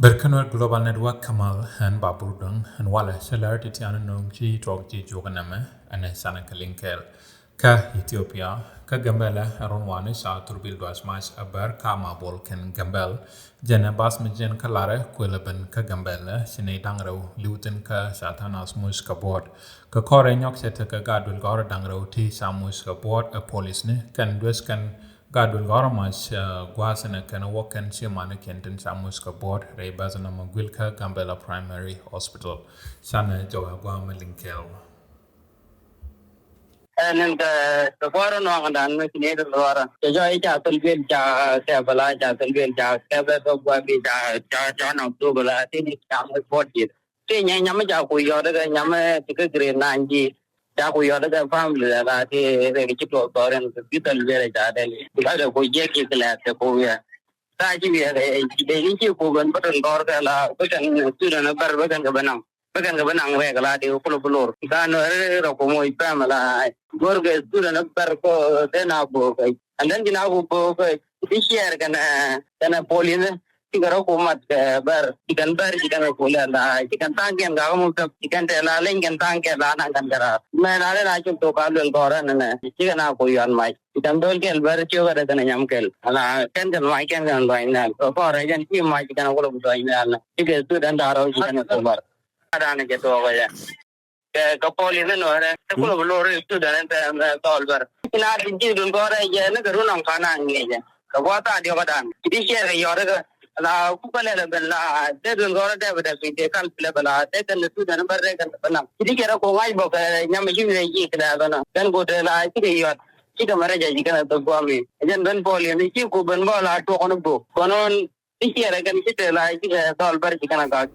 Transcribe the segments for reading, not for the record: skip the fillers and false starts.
Berkanwar Global Network Kamal and Baburdung and Walla Seller Titiana Nungji Drogji Joganame and Sanakalinkel Ka Ethiopia Ka Gambela Aronwani Sa Turbil Dwasmas Aber Kama Bolken Gambel Jena Basmajan Kalare Quilaban Ka Gambela Sine Dangro Luton Ka Satanas Muska Board Ka Kore Nyok Seta Ka Gadwil Gora Dangro Ti Samuska Board a police ne Kan Dweskan Gadwil Goromas Guasana can walk and Shimana Kenton Samuska board, Ray Bazana Magwilka, Gambela Primary Hospital, Sana Joa Guamalinkel. And the foreign one done with native water. The joy Chappelville, Tabala, Chappelville, Tablet of Wabi, John October, I think it's down with 40. Saying Yamaja, we ordered a Yama to grade 9G. We ordered a family that I did a chip of and the people village. Because of Jackie Class, the Povia. Taji, they didn't you go and put on Gorgala, put a student of Barbagan Gabanam. Bagan Gabanang Regala, the Opolo, Gano, Rocomo, Pamela, Gorga, student of Barco, then I book. And then you book this year can a Polian. Tigaroko mat bar ikan bar ikan pula lah ikan tangkian kamu ikan telaling ikan tangkian lana kan kara menale na cuma tokalu koran nene ikan aku yang mai ikan dol kel bar coba ada kena nyamkel ala kan mai kan lainnya koran yang ini mai ikan aku lebih lainnya ikan tu dan darah ikan itu bar ada ane gitu apa ya kapal ini Nuer aku lebih lor itu dan tol bar ina tinggi dulu koran je ne kerunang kanan ni je kawata dia badan jadi siapa yang La Kupala Bella, they will go there with a critical level, they can do the number record. If you go white book, Yamaji, then go to La Chica, Chica Maraja, you can have the Guami. And then Polian, you could burn ball to on a book. Conon, this year I can sit like all very Chicanaka,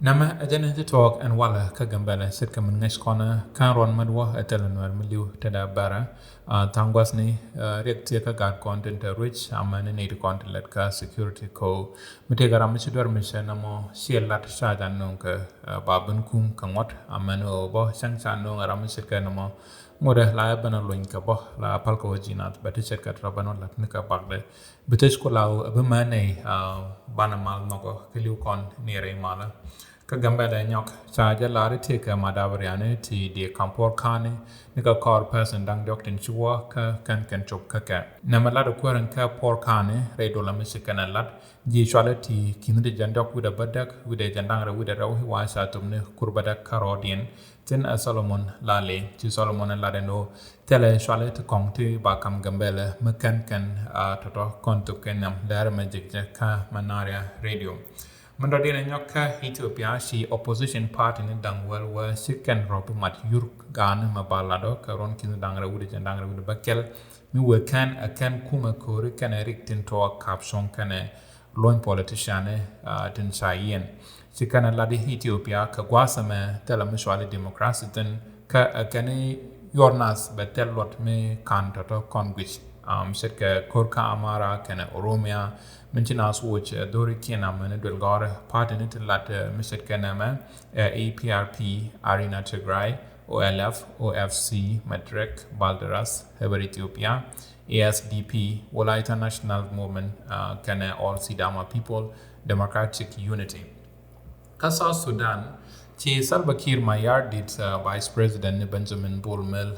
Nama Ajan talk and Walla Kagambella said come next corner, Karon Madwa, a Teleanor Miliu, Teda Bara. Tangwasni Rektika got content rich Aman native content letka security co Mitegaramisidor Mishanamo Sielat Shadan Nunka Babun Kum Kamot Amano Bo Sangsano Ramisikanamo Mode Laban Luinka Bo La Palco Ginat Batisaka Rabano Latnika Bagde Bitescolau Abumane Banamal Nogo Kilucon near Mala Kagambela Nyok Saja Lari take a Madavariane T de Campor Kane Nika call person dang doctor Chua can chop kaka. Namalado Queran Ka Por Kane, Redola Michigan and Lat, G. Charlotte, King the Jandok with a Badak, with a Jandanga with a Row, Wasatumne, Kurbadak Karodian, then a Solomon Lale, to Solomon and Ladeno, Tele Charlotte Conti, Bakam Gambella, Mekan can Toto Contukenam, Dara Magic Jaka Manaria Radio. Mandadina Nyoka, Ethiopia, she opposition party in Dangwell were sick and rob mat Yurk Gan, Mabalado, Karon Kin Dangra Wood and Dangra with Bakel, Miwe can a can Kuma Kuri can a rictin to a capson can a loin politician, Tin Sayen. She can a lady Ethiopia, Kagwasame, Telamishwali democracy, then Ka a cane Yornas, but tell what me can't conquist. Said Korka Amara, can Oromia. Mentionas which Dori Kienam and Dulgore, part in it latter Mr. Kenama, APRP, Arena Tigray, OLF, OFC, Matrek, Balderas, Heber Ethiopia, ASDP, Wolaita National Movement, Kene All Sidama People, Democratic Unity. Kasa Sudan, Chi Salva Kiir Mayar did Vice President Benjamin Bulmel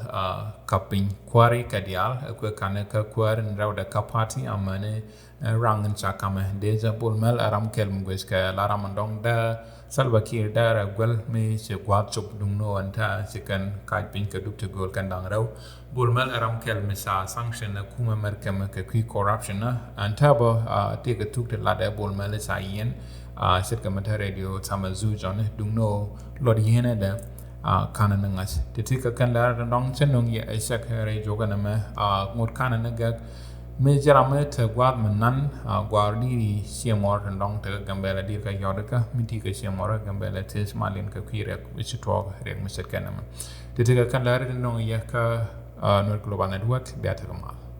Kaping Kwari Kadial, Kanaka Kwar and Rauda Kapati, Amane. Rang and Chakame, Deja Bulmel, Aram Kelmguiska, Laramandong da, Salva Kiir da, well me, she guachop dumno and ta, she can kite pinka duk to go kandangro. Bulmel Aram Kelmisa sanction a Kuma Merkamaka quick corruption, and Tabo take a took the ladder Bulmel is Ayen, Sitkamata radio, Tamazu John, dumno, Lord Yena da. Kananangas, the ticker can learn and long chenung ye a secretary joganame, more kananaga. Major Amet Guadmanan, Guardi, Siamor, and Long Gambella Dirka Yodaka, Mitika Siamora, Gambella Tis Malin Kakirek, which talk Reg Mr. Kenneman. The Tiga can learn no Yaka, Nuer Global Network, Better.